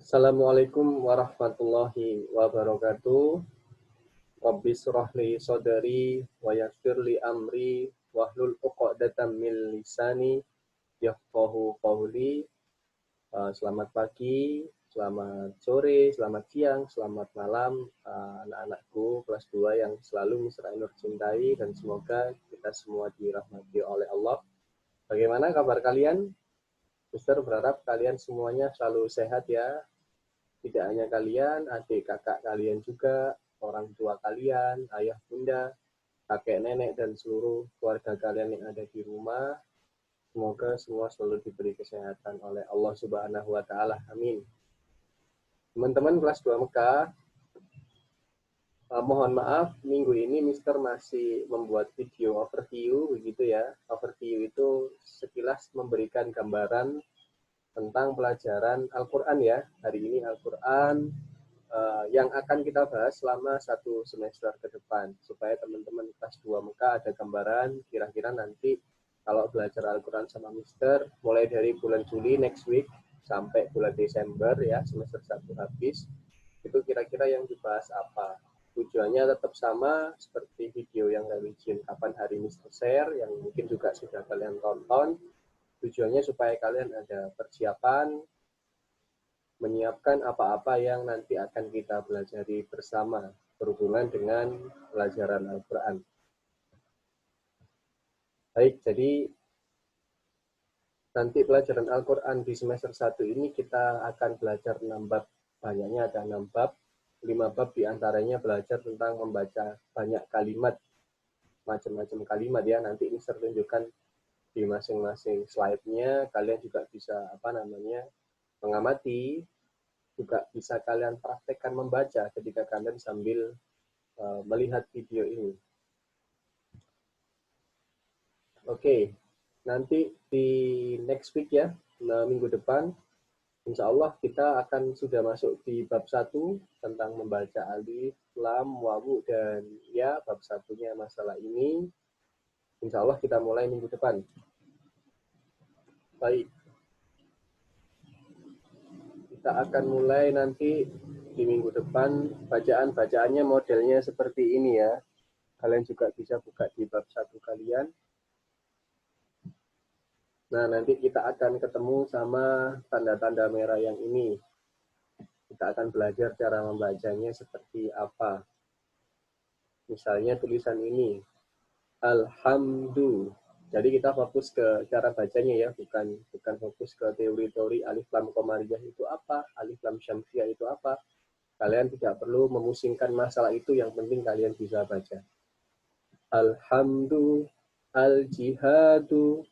Assalamualaikum warahmatullahi wabarakatuh. Rabbi shrah li sadri wa yassir li amri wahlul 'uqdatam min lisani yafqahu qawli. Selamat pagi, selamat sore, selamat siang, selamat malam anak-anakku kelas 2 yang selalu Mister Ainur cintai, dan semoga kita semua dirahmati oleh Allah. Bagaimana kabar kalian? Mister berharap kalian semuanya selalu sehat ya. Tidak hanya kalian, adik kakak kalian juga, orang tua kalian, ayah bunda, kakek nenek, dan seluruh keluarga kalian yang ada di rumah. Semoga semua selalu diberi kesehatan oleh Allah Subhanahu wa Ta'ala. Amin. Teman-teman kelas 2 Mekah, mohon maaf, minggu ini Mister masih membuat video overview, begitu ya. Overview itu sekilas memberikan gambaran tentang pelajaran Al-Quran ya. Hari ini Al-Quran yang akan kita bahas selama 1 semester ke depan, supaya teman-teman kelas 2 Mekah ada gambaran kira-kira nanti kalau belajar Al-Quran sama Mister mulai dari bulan Juli next week sampai bulan Desember ya, semester 1 habis, itu kira-kira yang dibahas apa. Tujuannya tetap sama seperti video yang religion kapan hari Mister share, yang mungkin juga sudah kalian tonton. Tujuannya supaya kalian ada persiapan, menyiapkan apa-apa yang nanti akan kita pelajari bersama berhubungan dengan pelajaran Al-Quran. Baik, jadi nanti pelajaran Al-Quran di semester 1 ini kita akan belajar 6 bab. Banyaknya ada 6 bab, 5 bab diantaranya belajar tentang membaca banyak kalimat, macam-macam kalimat ya. Nanti ini saya tunjukkan di masing-masing slide-nya, kalian juga bisa mengamati, juga bisa kalian praktekkan membaca ketika kalian sambil melihat video ini. Oke, nanti di next week ya, minggu depan, insya Allah kita akan sudah masuk di bab 1 tentang membaca alif, lam, wawu, dan ya, bab satunya masalah ini. Insya Allah kita mulai minggu depan. Baik. Kita akan mulai nanti di minggu depan, bacaan-bacaannya modelnya seperti ini ya. Kalian juga bisa buka di bab 1 kalian. Nah, nanti kita akan ketemu sama tanda-tanda merah yang ini. Kita akan belajar cara membacanya seperti apa. Misalnya tulisan ini, Alhamdu. Jadi kita fokus ke cara bacanya ya, bukan fokus ke teori-teori alif lam qamariyah itu apa, alif lam syamsiyah itu apa. Kalian tidak perlu memusingkan masalah itu, yang penting kalian bisa baca. Alhamdu, al-jihadu,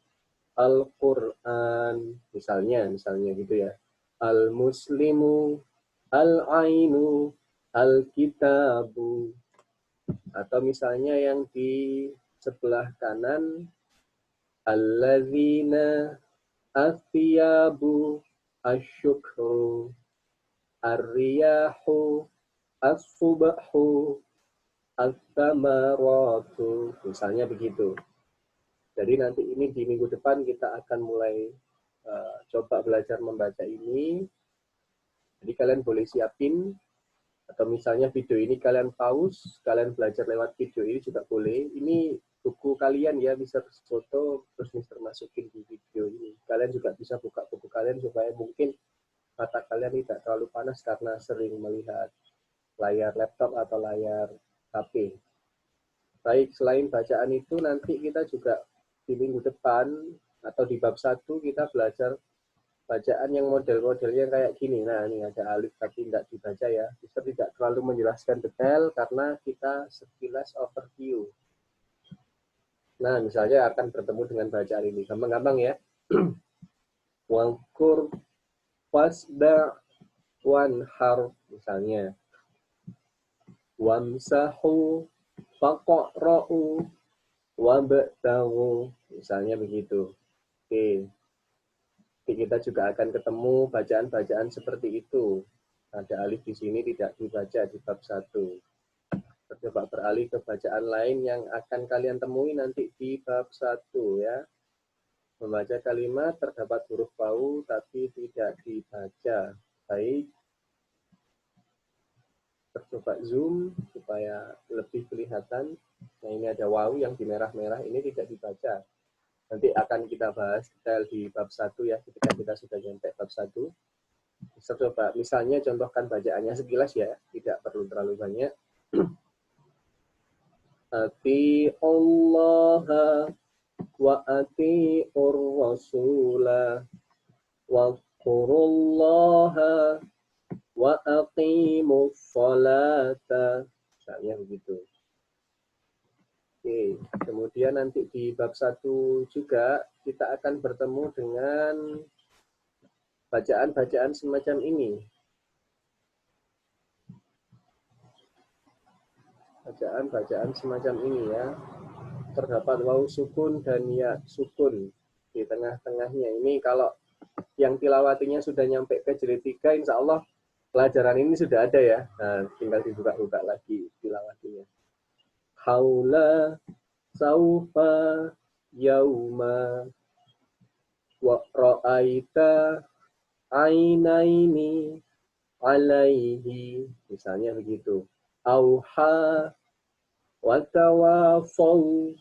Al-Quran, misalnya gitu ya. Al-Muslimu, Al-Ainu, Al-Kitabu. Atau misalnya yang di sebelah kanan, Alladzina, Athiyabu, Asyukru, Ar-Riyahu, As-Subahu, As-Samaratu. Misalnya begitu. Jadi nanti ini di minggu depan kita akan mulai coba belajar membaca ini. Jadi kalian boleh siapin, atau misalnya video ini kalian pause, kalian belajar lewat video ini juga boleh. Ini buku kalian ya, bisa foto terus Mister masukin di video ini. Kalian juga bisa buka buku kalian supaya mungkin mata kalian tidak terlalu panas karena sering melihat layar laptop atau layar HP. Baik, selain bacaan itu nanti kita juga di minggu depan atau di bab 1 kita belajar bacaan yang model-modelnya kayak gini. Nah, ini ada alif tapi tidak dibaca ya. Kita tidak terlalu menjelaskan detail karena kita sekilas overview. Nah, misalnya akan bertemu dengan bacaan ini. Gampang-gampang ya. Wangkur fasda wanhar misalnya. Wamsahu faqra'u wabtaghu misalnya begitu. Oke. Kita juga akan ketemu bacaan-bacaan seperti itu. Ada alif di sini tidak dibaca di bab 1. Coba beralih ke bacaan lain yang akan kalian temui nanti di bab 1 ya. Membaca kalimat terdapat huruf bau tapi tidak dibaca. Baik, Mister coba zoom supaya lebih kelihatan. Nah, ini ada waw yang di merah-merah, ini tidak dibaca. Nanti akan kita bahas detail di bab 1 ya, ketika kita sudah nyampe bab 1. Mister coba misalnya contohkan bacaannya sekilas ya, tidak perlu terlalu banyak. Ati Allah wa ati'ur rasulah wa qurullaha wa aqimus sholata. Misalnya begitu. Oke, kemudian nanti di bab 1 juga kita akan bertemu dengan bacaan-bacaan semacam ini. Bacaan-bacaan semacam ini ya. Terdapat waw sukun dan ya sukun di tengah-tengahnya. Ini kalau yang tilawatinya sudah nyampe ke jilid 3, insya Allah pelajaran ini sudah ada ya. Nah, tinggal dibuka-buka lagi tilawatinya. Haula saufa yauma wa ra'aita ainaini alaihi, misalnya begitu. Auha wa tawafau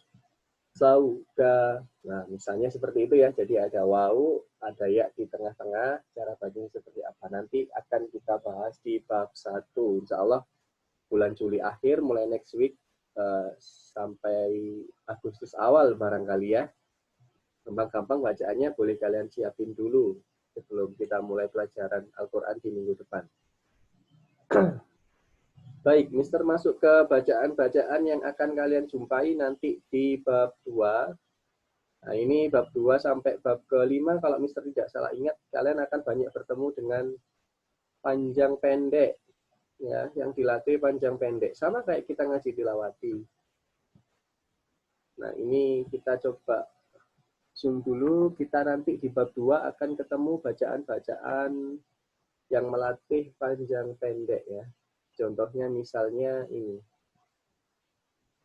sauka. Nah, misalnya seperti itu ya. Jadi ada waw, ada ya di tengah-tengah. Cara bacanya seperti apa nanti akan kita bahas di bab 1. Insya Allah bulan Juli akhir, mulai next week sampai Agustus awal barangkali ya. Gampang-gampang bacaannya boleh kalian siapin dulu sebelum kita mulai pelajaran Al-Quran di minggu depan. Baik, Mister masuk ke bacaan-bacaan yang akan kalian jumpai nanti di bab 2. Nah, ini bab 2 sampai bab ke-5, kalau Mister tidak salah ingat, kalian akan banyak bertemu dengan panjang pendek. Ya, yang dilatih panjang pendek. Sama kayak kita ngaji tilawati. Nah, ini kita coba zoom dulu. Kita nanti di bab 2 akan ketemu bacaan-bacaan yang melatih panjang pendek ya. Contohnya misalnya ini.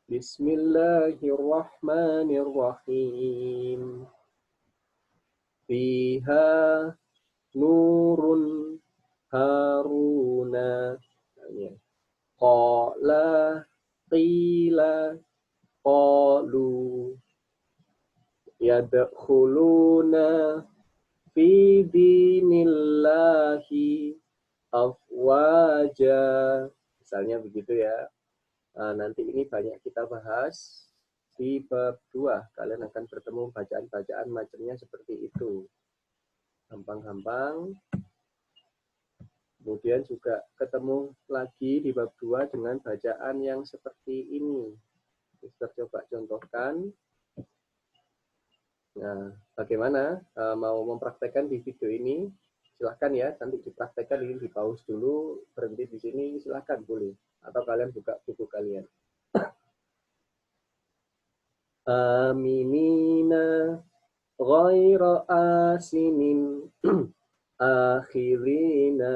Bismillahirrahmanirrahim. Fiha nurun haruna. Qala qila qalu yadkhuluna fi dinillahi afwaja. Misalnya begitu ya. Nah, nanti ini banyak kita bahas di bab 2. Kalian akan bertemu bacaan-bacaan macamnya seperti itu. Gampang-gampang. Kemudian juga ketemu lagi di bab 2 dengan bacaan yang seperti ini. Mister coba contohkan. Nah, bagaimana mau mempraktekkan di video ini? Silahkan ya, nanti dipraktekkan, ini di pause dulu, berhenti di sini, silahkan boleh. Atau kalian buka buku kalian. Aminina ghaira asinin akhirina.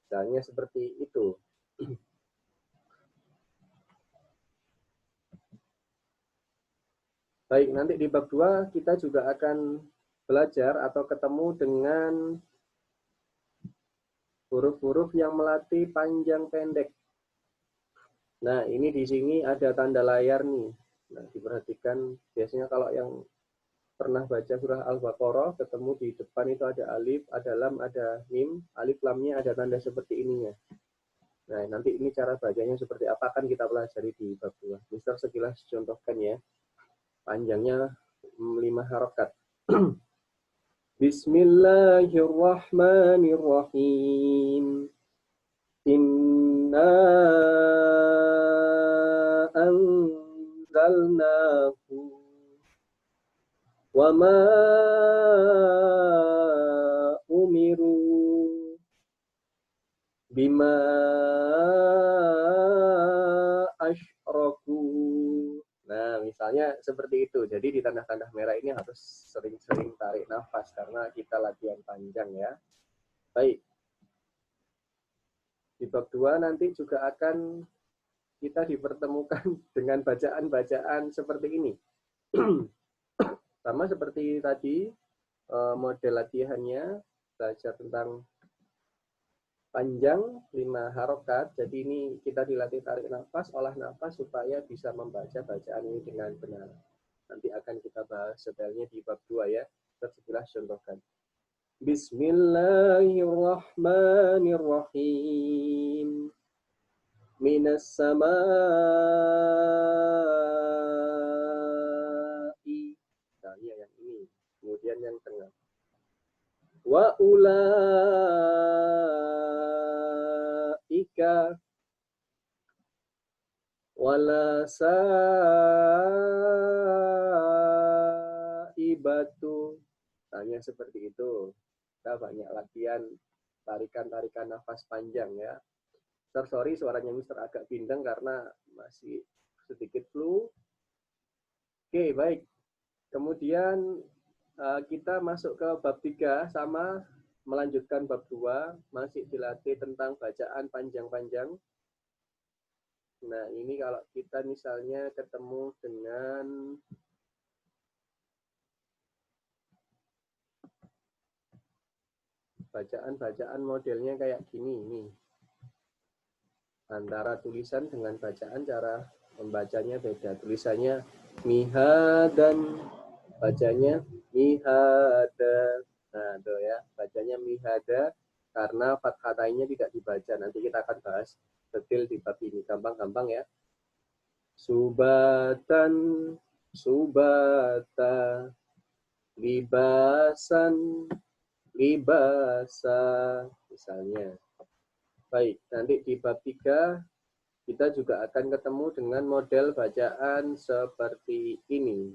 Misalnya seperti itu. Baik, nanti di bab 2 kita juga akan belajar atau ketemu dengan huruf-huruf yang melatih panjang pendek. Nah, ini di sini ada tanda layar nih. Nah, diperhatikan biasanya kalau yang pernah baca surah Al-Baqarah, ketemu di depan itu ada alif, ada lam, ada mim. Alif lamnya ada tanda seperti ininya. Nah, nanti ini cara bacanya seperti apa akan kita pelajari di bab 2. Mister sekilas contohkan ya. Panjangnya 5 harokat. Bismillahirrahmanirrahim. Inna anzalnahu wa ma umiru bima asyraku. Nah, misalnya seperti itu. Jadi di tanda-tanda merah ini harus sering-sering tarik nafas karena kita latihan panjang ya. Baik. Di bab 2 nanti juga akan kita dipertemukan dengan bacaan-bacaan seperti ini. Sama seperti tadi, model latihannya, belajar tentang panjang 5 harokat. Jadi ini kita dilatih tarik nafas, olah nafas supaya bisa membaca bacaan ini dengan benar. Nanti akan kita bahas detailnya di bab 2 ya. Tersebilah contohkan. Bismillahirrahmanirrahim. Minas samai. Nah, ini yang ini. Kemudian yang tengah. Wa ulaika wala saibatu. Tanya seperti itu. Kita banyak latihan tarikan-tarikan nafas panjang ya. Sorry suaranya Mister agak bindeng karena masih sedikit flu. Oke, baik. Kemudian kita masuk ke bab 3 sama melanjutkan bab 2, masih dilatih tentang bacaan panjang-panjang. Nah, ini kalau kita misalnya ketemu dengan bacaan-bacaan modelnya kayak gini nih. Antara tulisan dengan bacaan cara membacanya beda. Tulisannya miha dan bacanya mihada. Nah, tuh ya, bacanya mihada karena fathahnya tidak dibaca. Nanti kita akan bahas detail di bab ini. Gampang-gampang ya. Subatan, subata, libasan, libasa, misalnya. Baik, nanti di bab 3 kita juga akan ketemu dengan model bacaan seperti ini.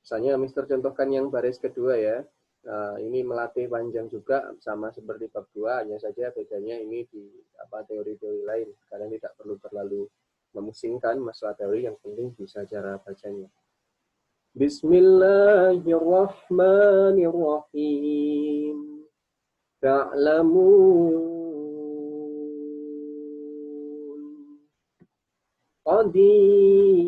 Misalnya Mister contohkan yang baris kedua ya. Nah, ini melatih panjang juga sama seperti bab 2, hanya saja bedanya ini di teori-teori lain. Kalian tidak perlu terlalu memusingkan masalah teori, yang penting bisa cara bacanya. Bismillahirrahmanirrahim. Ta'lamun. Qadir.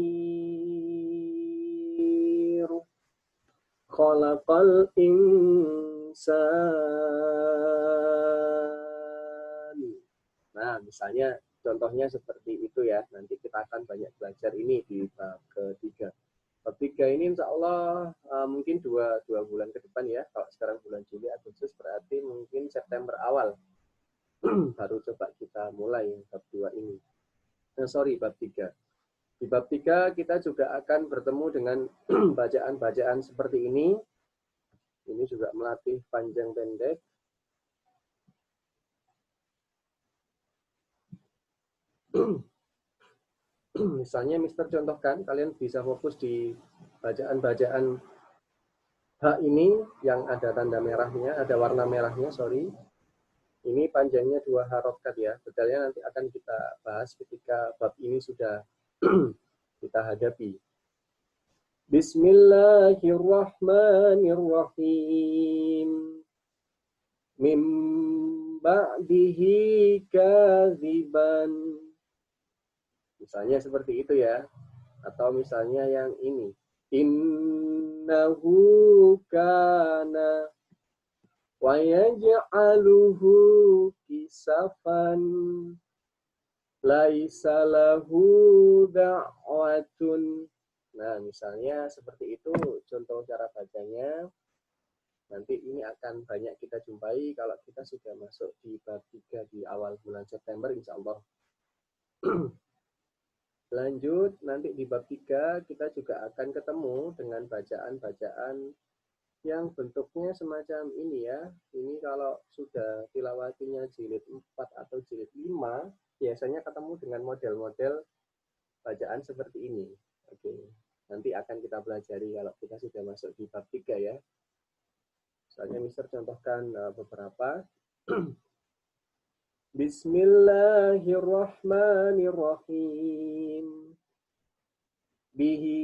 Khalaqal insan. Nah, misalnya contohnya seperti itu ya. Nanti kita akan banyak belajar ini di bab ketiga. Bab 3 ini insya Allah mungkin dua bulan ke depan ya. Kalau sekarang bulan Juli, Agustus berarti mungkin September awal. Baru coba kita mulai bab 2 ini. Bab 3. Di bab 3 kita juga akan bertemu dengan bacaan-bacaan seperti ini. Ini juga melatih panjang pendek. Misalnya Mister contohkan, kalian bisa fokus di bacaan-bacaan H ini yang ada tanda merahnya, ada warna merahnya, sorry. Ini panjangnya 2 harokat ya. Detailnya nanti akan kita bahas ketika bab ini sudah kita hadapi. Bismillahirrahmanirrahim. Mim ba'dihi kadziban. Misalnya seperti itu ya. Atau misalnya yang ini. Innahu kana wa yaj'aluhu kisafan laisa lahu da'watun. Nah, misalnya seperti itu contoh cara bacanya. Nanti ini akan banyak kita jumpai kalau kita sudah masuk di bab 3 di awal bulan September insya Allah. Lanjut, nanti di bab 3 kita juga akan ketemu dengan bacaan-bacaan yang bentuknya semacam ini ya. Ini kalau sudah tilawatinya jilid 4 atau jilid 5, biasanya ketemu dengan model-model bacaan seperti ini. Oke, nanti akan kita pelajari kalau kita sudah masuk di bab 3 ya. Misalnya Mister contohkan beberapa. Bismillahirrahmanirrahim. Bihi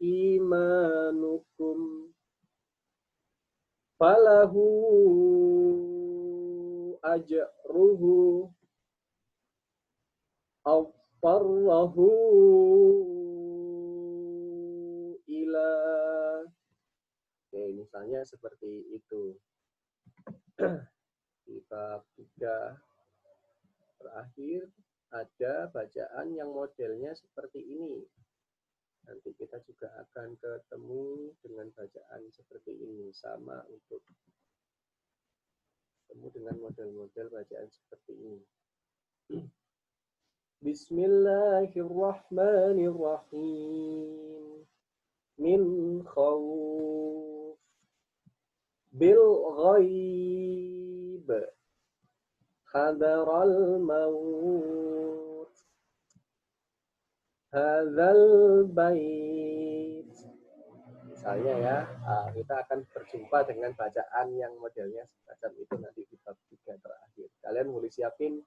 imanukum falahu ajruhu awfarrahu ila. Oke, misalnya seperti itu. Di bab 3 terakhir ada bacaan yang modelnya seperti ini. Nanti kita juga akan ketemu dengan bacaan seperti ini. Sama untuk ketemu dengan model-model bacaan seperti ini. Bismillahirrahmanirrahim. Min khawf bil ghaib hadaral maut hadzal bait. Misalnya ya, kita akan berjumpa dengan bacaan yang modelnya semacam itu nanti di bab 3 terakhir. Kalian mulai siapin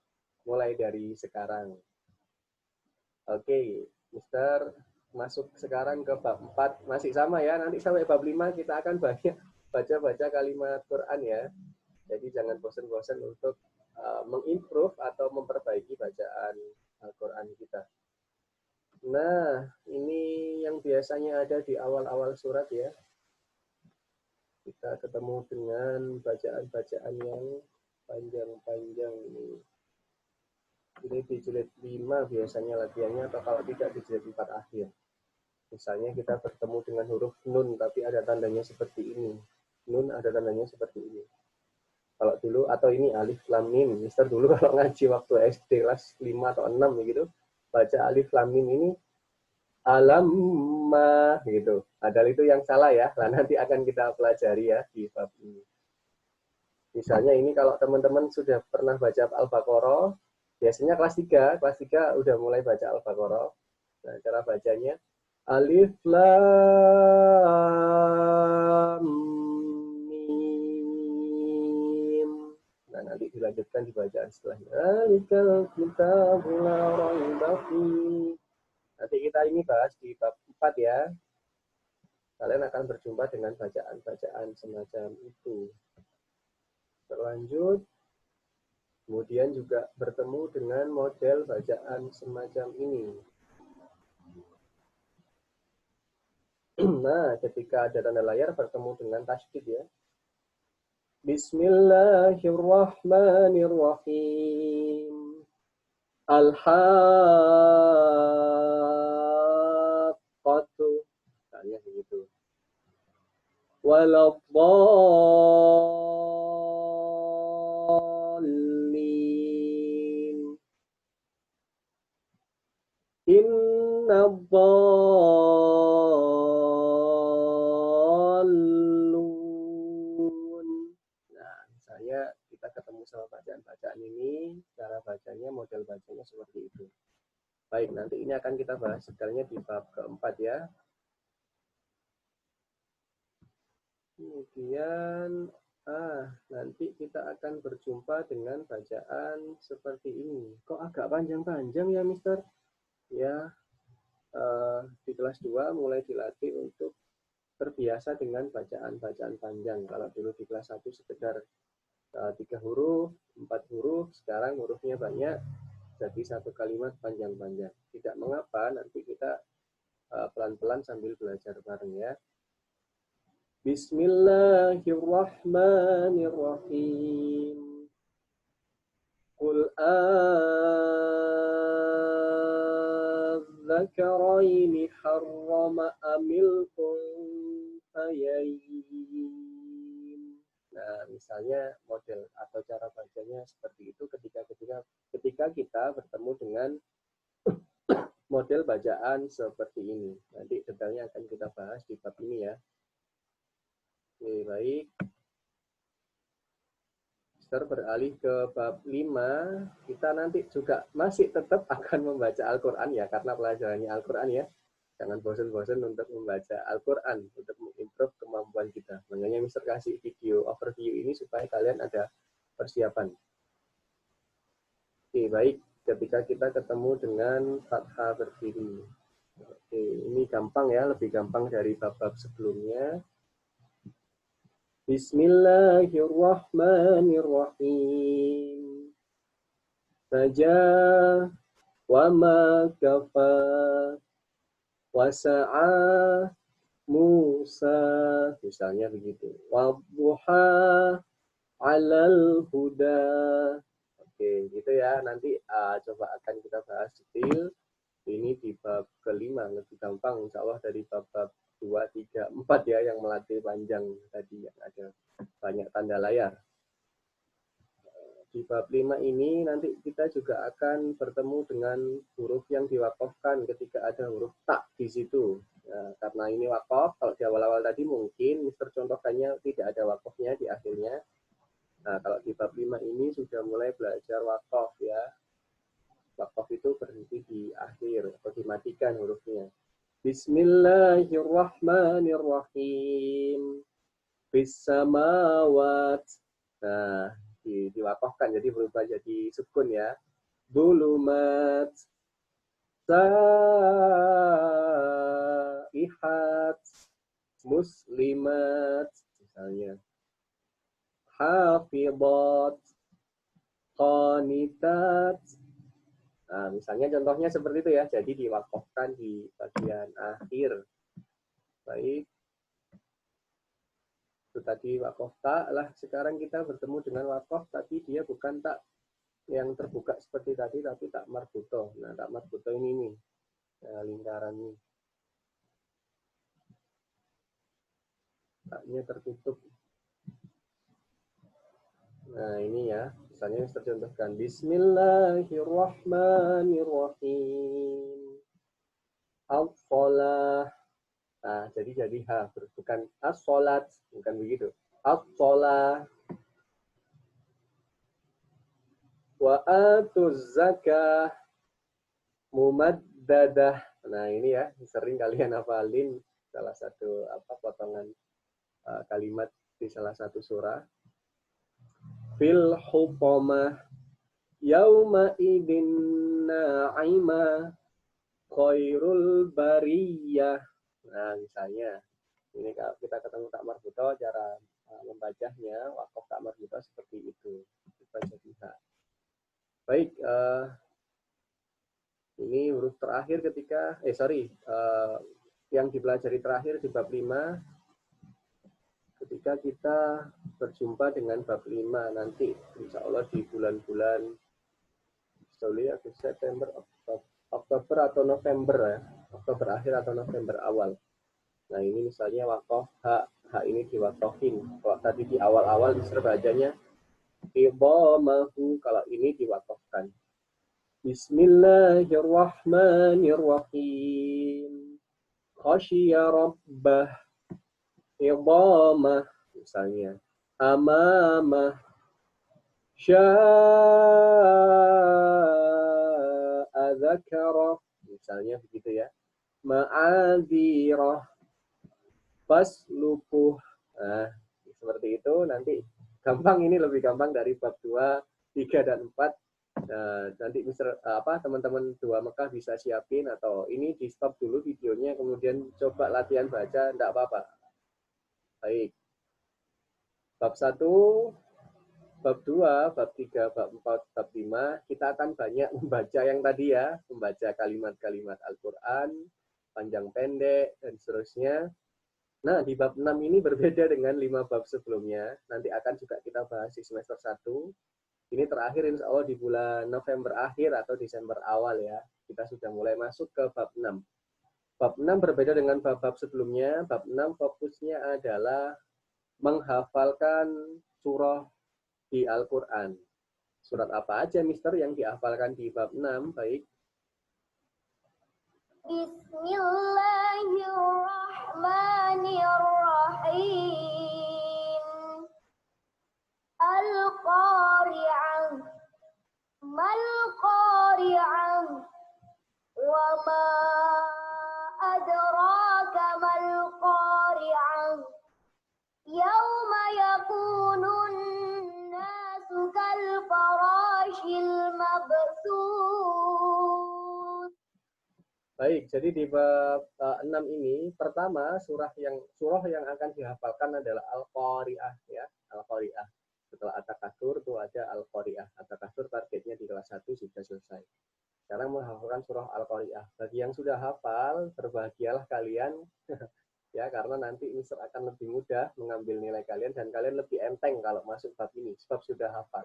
mulai dari sekarang. Oke, Mister masuk sekarang ke bab 4. Masih sama ya, nanti sampai bab 5 kita akan banyak baca-baca kalimat Quran ya. Jadi jangan bosan-bosan untuk mengimprove atau memperbaiki bacaan Al-Quran kita. Nah, ini yang biasanya ada di awal-awal surat ya. Kita ketemu dengan bacaan-bacaan yang panjang-panjang ini. Ini di jilid 5 biasanya latihannya, atau kalau tidak di jilid 4 akhir. Misalnya kita bertemu dengan huruf nun, tapi ada tandanya seperti ini. Nun ada tandanya seperti ini. Kalau dulu, atau ini alif lam mim. Mister dulu kalau ngaji waktu SD kelas 5 atau 6 gitu, baca alif lam mim ini alamma gitu. Padahal itu yang salah ya. Nah, nanti akan kita pelajari ya di bab ini. Misalnya ini kalau teman-teman sudah pernah baca Al-Baqarah, biasanya kelas 3 udah mulai baca Al-Baqarah. Nah, cara bacanya alif lam mim. Nah, nanti dilanjutkan di bacaan setelahnya. Alikal kitabul la raiba fihi. Nanti kita ini bahas di bab 4 ya. Kalian akan berjumpa dengan bacaan-bacaan semacam itu. Berlanjut. Kemudian juga bertemu dengan model bacaan semacam ini. Nah, ketika ada tanda layar bertemu dengan tasydid ya. Bismillahirrahmanirrahim. Al-haqqatu. Misalnya begitu. Waladhdallin. Innadhdallun. Nah, misalnya kita ketemu sama bacaan-bacaan ini, cara bacanya, model bacanya seperti itu. Baik, nanti ini akan kita bahas detailnya di bab keempat ya. Kemudian, nanti kita akan berjumpa dengan bacaan seperti ini. Kok agak panjang-panjang ya, Mister? Ya, di kelas 2 mulai dilatih untuk terbiasa dengan bacaan-bacaan panjang. Kalau dulu di kelas 1 sekedar 3 huruf, 4 huruf, sekarang hurufnya banyak, jadi satu kalimat panjang-panjang. Tidak mengapa, nanti kita pelan-pelan sambil belajar bareng ya. Bismillahirrahmanirrahim. Qul adzakaraini harrama amil unsayain. Nah, misalnya model atau cara bacanya seperti itu ketika kita bertemu dengan model bacaan seperti ini. Nanti detailnya akan kita bahas di bab ini ya. Oke, baik. Mister beralih ke bab 5, kita nanti juga masih tetap akan membaca Al-Quran ya, karena pelajarannya Al-Quran ya. Jangan bosan-bosan untuk membaca Al-Quran, untuk mengimprove kemampuan kita. Makanya Mister kasih video overview ini supaya kalian ada persiapan. Oke, baik. Ketika kita ketemu dengan fathah berdiri. Oke, ini gampang ya, lebih gampang dari bab-bab sebelumnya. Bismillahirrahmanirrahim. Saja wa ma kafa wa sa'a Musa, misalnya begitu. Wadduha 'alal huda. Oke, gitu ya. Nanti coba akan kita bahas detail. Ini di bab kelima, lebih gampang insya Allah dari bab-bab 2, 3, 4 ya, yang melatih panjang tadi, yang ada banyak tanda layar. Di bab 5 ini nanti kita juga akan bertemu dengan huruf yang diwakafkan ketika ada huruf tak di situ. Nah, karena ini wakaf, kalau di awal-awal tadi mungkin Mister contohkannya tidak ada wakafnya di akhirnya. Nah, kalau di bab 5 ini sudah mulai belajar wakaf ya. Wakaf itu berhenti di akhir atau dimatikan hurufnya. Bismillahirrahmanirrahim. Bisamawat. Nah, diwakafkan jadi berubah jadi sukun ya. Dulumat. Saihat. Muslimat. Misalnya. Hafidhat. Qanitat. Nah, misalnya contohnya seperti itu ya. Jadi diwakafkan di bagian akhir. Baik. Itu tadi wakaf tak lah. Sekarang kita bertemu dengan wakaf, tapi dia bukan tak yang terbuka seperti tadi, tapi tak marbuto. Nah, tak marbuto ini nih, lingkaran ini. Taknya tertutup. Nah, ini ya. Misalnya saya contohkan. Bismillahirrahmanirrahim. Al-Sholah. Nah, jadi ha, bukan as-sholat, bukan begitu. Al-Sholah. Wa atuz zakah mumaddadah. Nah, ini ya, sering kalian hafalin salah satu potongan kalimat di salah satu surah. Fil hutamah yauma idin na'ima khairul bariyah. Nah, misalnya ini kalau kita ketemu tak marbuto, cara membacanya wakaf tak marbuto seperti itu. Dibaca biha. Baik, ini huruf terakhir ketika yang dipelajari terakhir di bab 5 ketika kita berjumpa dengan bab 5 nanti insya Allah di bulan-bulan Juli, Agustus, September, Oktober atau November ya. Oktober akhir atau November awal. Nah, ini misalnya wakaf hak ini diwakafin. Kalau tadi di awal-awal Mister bacanya idhamahu, kalau ini diwakafkan. Bismillahirrahmanirrahim. Khasyiya rabbah idhamah, misalnya. Amamah. Sya'a dzakarah, misalnya begitu ya. Ma'adzirah. Faslukuh. Nah, seperti itu nanti gampang, ini lebih gampang dari bab 2, 3 dan 4. Nah, nanti teman-teman 2 Mekah bisa siapin atau ini di stop dulu videonya kemudian coba latihan baca, enggak apa-apa. Baik. Bab 1, bab 2, bab 3, bab 4, bab 5 kita akan banyak membaca yang tadi ya, membaca kalimat-kalimat Al-Qur'an, panjang pendek dan seterusnya. Nah, di bab 6 ini berbeda dengan 5 bab sebelumnya. Nanti akan juga kita bahas di semester 1. Ini terakhir insya Allah di bulan November akhir atau Desember awal ya. Kita sudah mulai masuk ke bab 6. Bab 6 berbeda dengan bab-bab sebelumnya. Bab 6 fokusnya adalah menghafalkan surah di Al-Quran. Surat apa aja, Mister, yang dihafalkan di bab 6? Baik. Bismillahirrahmanirrahim. Al-Qari'ah. Mal-Qari'ah. Wa ma adraka mal-Qari'ah. Yauma yakunun nasu kal-farashil mabthus. Baik, jadi di bab 6 ini pertama surah yang akan dihafalkan adalah Al-Qari'ah ya, Al-Qari'ah. Setelah At-Takatsur itu ada Al-Qari'ah. At-Takatsur targetnya di kelas 1 sudah selesai. Sekarang menghafalkan surah Al-Qari'ah. Bagi yang sudah hafal, berbahagialah kalian ya, karena nanti Mister akan lebih mudah mengambil nilai kalian dan kalian lebih enteng kalau masuk bab ini sebab sudah hafal.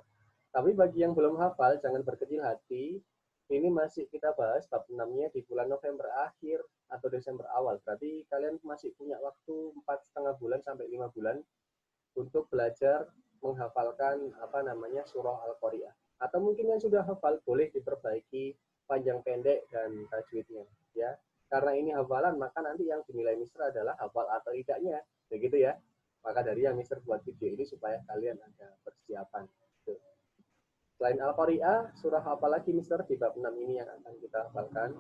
Tapi bagi yang belum hafal, jangan berkecil hati. Ini masih kita bahas bab 6-nya di bulan November akhir atau Desember awal. Berarti kalian masih punya waktu 4,5 bulan sampai 5 bulan untuk belajar menghafalkan surah Al-Qari'ah. Atau mungkin yang sudah hafal boleh diperbaiki panjang pendek dan tajwidnya ya. Karena ini hafalan, maka nanti yang dinilai Mister adalah hafal atau tidaknya. Begitu ya. Maka dari yang Mister buat video ini supaya kalian ada persiapan. Selain Al-Qari'ah, surah apa lagi Mister di bab 6 ini yang akan kita hafalkan?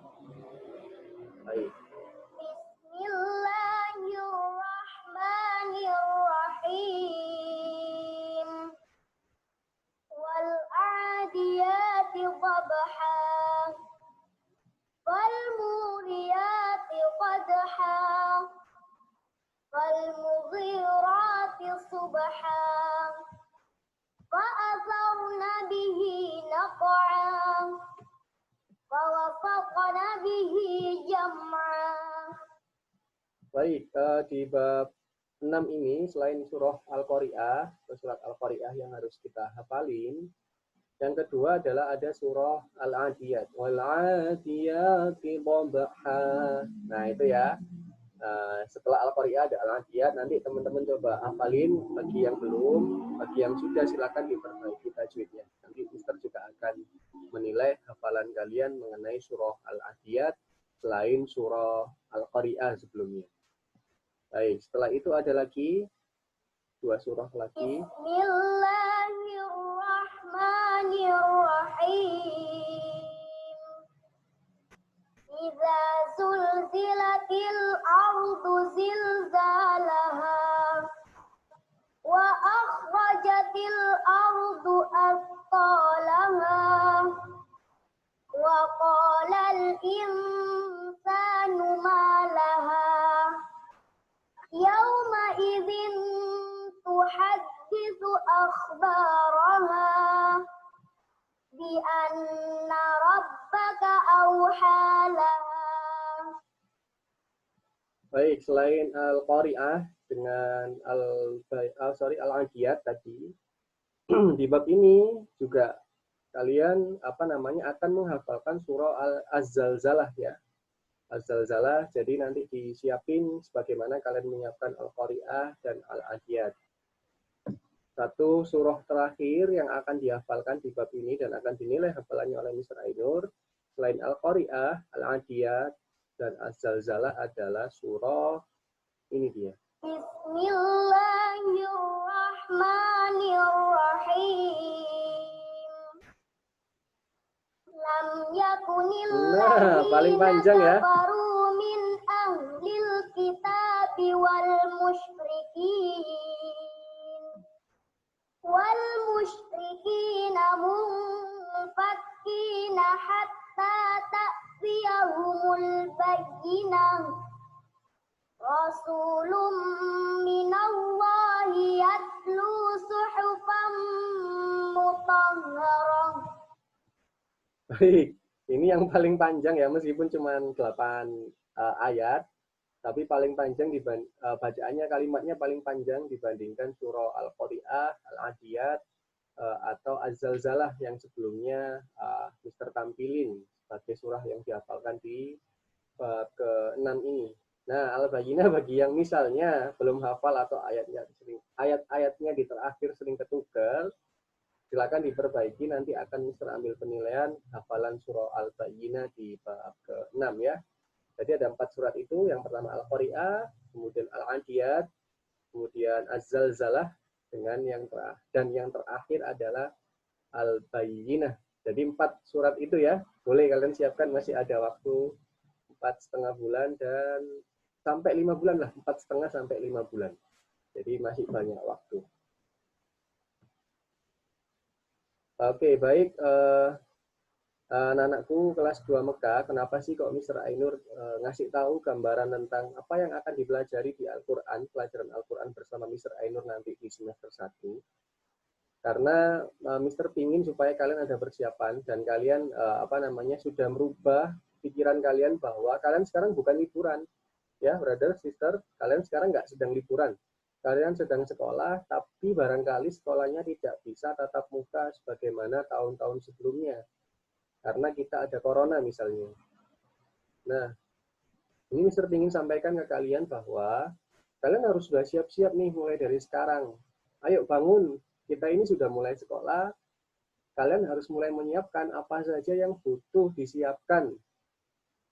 Baik. Bismillahirrahmanirrahim. Wal 'adiyati dhabha. Wal muriyati qadha. Wal mughirati subha. فأثرن به نقعا فوسطن به جمعا. Baik, di bab 6 ini selain surah Al-Qari'ah, surat Al-Qari'ah yang harus kita hafalin, yang kedua adalah ada surah Al-Adiyat. Wal-'adiyati dhabha. Nah, itu ya. Setelah Al-Qari'ah ada Al-Adiyat, nanti teman-teman coba hafalin. Bagi yang belum, bagi yang sudah silakan diperbaiki tajwidnya. Nanti Mister juga akan menilai hafalan kalian mengenai surah Al-Adiyat selain surah Al-Qari'ah sebelumnya. Baik, setelah itu ada lagi dua surah lagi. Bismillahirrahmanirrahim. Idza zulzilatil ardu zilzalaha wa akhrajatil ardu athqalaha wa qala al insanu ma laha yawma idzin tuhadditsu akhbaraha bi anna rabbaka awhalaha. Baik, selain Al-Qari'ah dengan Al-Adiyat tadi, di bab ini juga kalian akan menghafalkan surah Az-Zalzalah ya. Az-Zalzalah, jadi nanti disiapin sebagaimana kalian menyiapkan Al-Qari'ah dan Al-Adiyat. Satu surah terakhir yang akan dihafalkan di bab ini dan akan dinilai hafalannya oleh Mr. Ainur, selain Al-Qari'ah, Al-Adiyat, dan Az-Zalzalah adalah surah ini dia. Bismillahirrahmanirrahim. Lam yakunil paling panjang ya. kafaru min ahlil kitabi wal musyrikina munfakkina hatta ta'tiyahumul bayyinah. Rasulun minallahi yatlu suhufan mutahharah. Baik, ini yang paling panjang ya, meskipun cuma 8 ayat, tapi paling panjang bacaannya, kalimatnya paling panjang dibandingkan surah Al-Qari'ah, Al-Adiyat, atau Az-Zalzalah yang sebelumnya Mister tampilin sebagai surah yang dihafalkan di bab ke-6 ini. Nah, Al-Bayyinah bagi yang misalnya belum hafal atau ayat-ayatnya di terakhir sering ketuker, silakan diperbaiki, nanti akan Mister ambil penilaian hafalan surah Al-Bayyinah di bab ke-6 ya. Jadi ada 4 surat itu, yang pertama Al-Qari'ah, kemudian Al-Adiyat, kemudian Az-Zalzalah, dengan yang terakhir adalah Al-Bayyinah. Jadi 4 surat itu ya, boleh kalian siapkan, masih ada waktu 4,5 bulan dan sampai 5 bulan lah, 4,5 sampai 5 bulan. Jadi masih banyak waktu. Oke, baik. anak-anakku kelas 2 Mekah, kenapa sih kok Mr. Ainur ngasih tahu gambaran tentang apa yang akan dipelajari di Al-Quran, pelajaran Al-Quran bersama Mr. Ainur nanti di semester 1. Karena Mr. pingin supaya kalian ada persiapan dan kalian sudah merubah pikiran kalian bahwa kalian sekarang bukan liburan. Ya, brother, sister, kalian sekarang nggak sedang liburan. Kalian sedang sekolah, tapi barangkali sekolahnya tidak bisa tatap muka sebagaimana tahun-tahun sebelumnya. Karena kita ada corona misalnya. Nah, ini Mister ingin sampaikan ke kalian bahwa kalian harus sudah siap-siap nih mulai dari sekarang. Ayo bangun, kita ini sudah mulai sekolah, kalian harus mulai menyiapkan apa saja yang butuh disiapkan.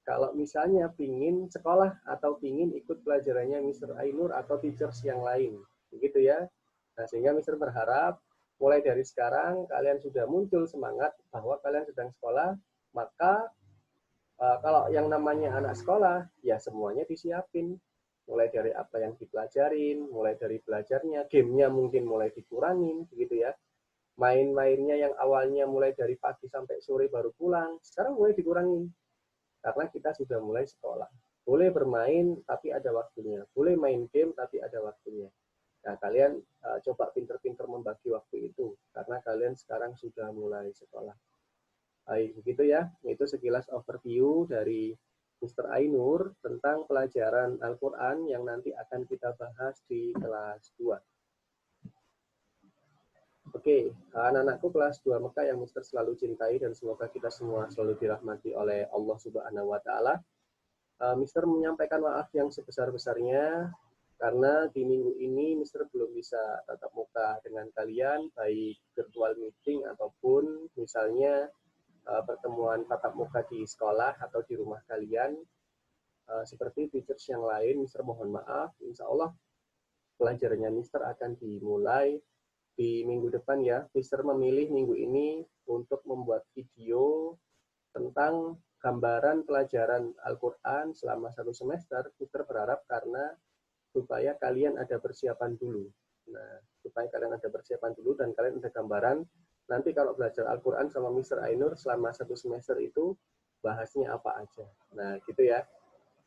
Kalau misalnya pingin sekolah atau pingin ikut pelajarannya Mr. Ainur atau teachers yang lain. Begitu ya. Nah, sehingga Mr. berharap mulai dari sekarang kalian sudah muncul semangat bahwa kalian sedang sekolah, maka kalau yang namanya anak sekolah, ya semuanya disiapin. Mulai dari apa yang dipelajarin, mulai dari belajarnya, gamenya mungkin mulai dikurangin, begitu ya. Main-mainnya yang awalnya mulai dari pagi sampai sore baru pulang, sekarang mulai dikurangin. Karena kita sudah mulai sekolah. Boleh bermain, tapi ada waktunya. Boleh main game, tapi ada waktunya. Nah, kalian coba pinter-pinter membagi waktu itu, karena kalian sekarang sudah mulai sekolah. Baik, begitu ya. Itu sekilas overview dari Mr. Ainur tentang pelajaran Al-Quran yang nanti akan kita bahas di kelas 2. Oke, anak-anakku kelas 2 Mekah yang Mr. selalu cintai dan semoga kita semua selalu dirahmati oleh Allah Subhanahu wa Ta'ala. Mr. menyampaikan maaf yang sebesar-besarnya karena di minggu ini Mr. belum bisa tatap muka dengan kalian, baik virtual meeting ataupun misalnya pertemuan tatap muka di sekolah atau di rumah kalian. Seperti teachers yang lain, Mr. mohon maaf. Insya Allah pelajarannya Mr. akan dimulai di minggu depan ya. Mr. memilih minggu ini untuk membuat video tentang gambaran pelajaran Al-Quran selama 1 semester. Mr. berharap karena supaya kalian ada persiapan dulu. Nah, supaya kalian ada persiapan dulu dan kalian ada gambaran. Nanti kalau belajar Al-Quran sama Mr. Ainur selama 1 semester itu bahasnya apa aja. Nah, gitu ya.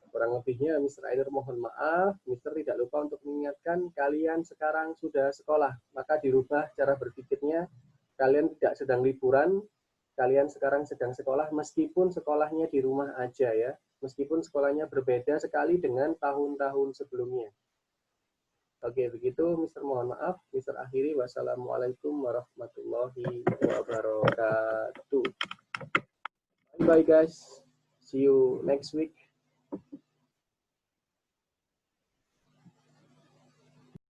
Kurang lebihnya Mr. Ainur mohon maaf. Mr. tidak lupa untuk mengingatkan kalian sekarang sudah sekolah. Maka dirubah cara berpikirnya. Kalian tidak sedang liburan. Kalian sekarang sedang sekolah meskipun sekolahnya di rumah aja ya. Meskipun sekolahnya berbeda sekali dengan tahun-tahun sebelumnya. Oke, begitu Mr. mohon maaf. Mr. akhiri. Wassalamualaikum warahmatullahi wabarakatuh. Bye guys. See you next week.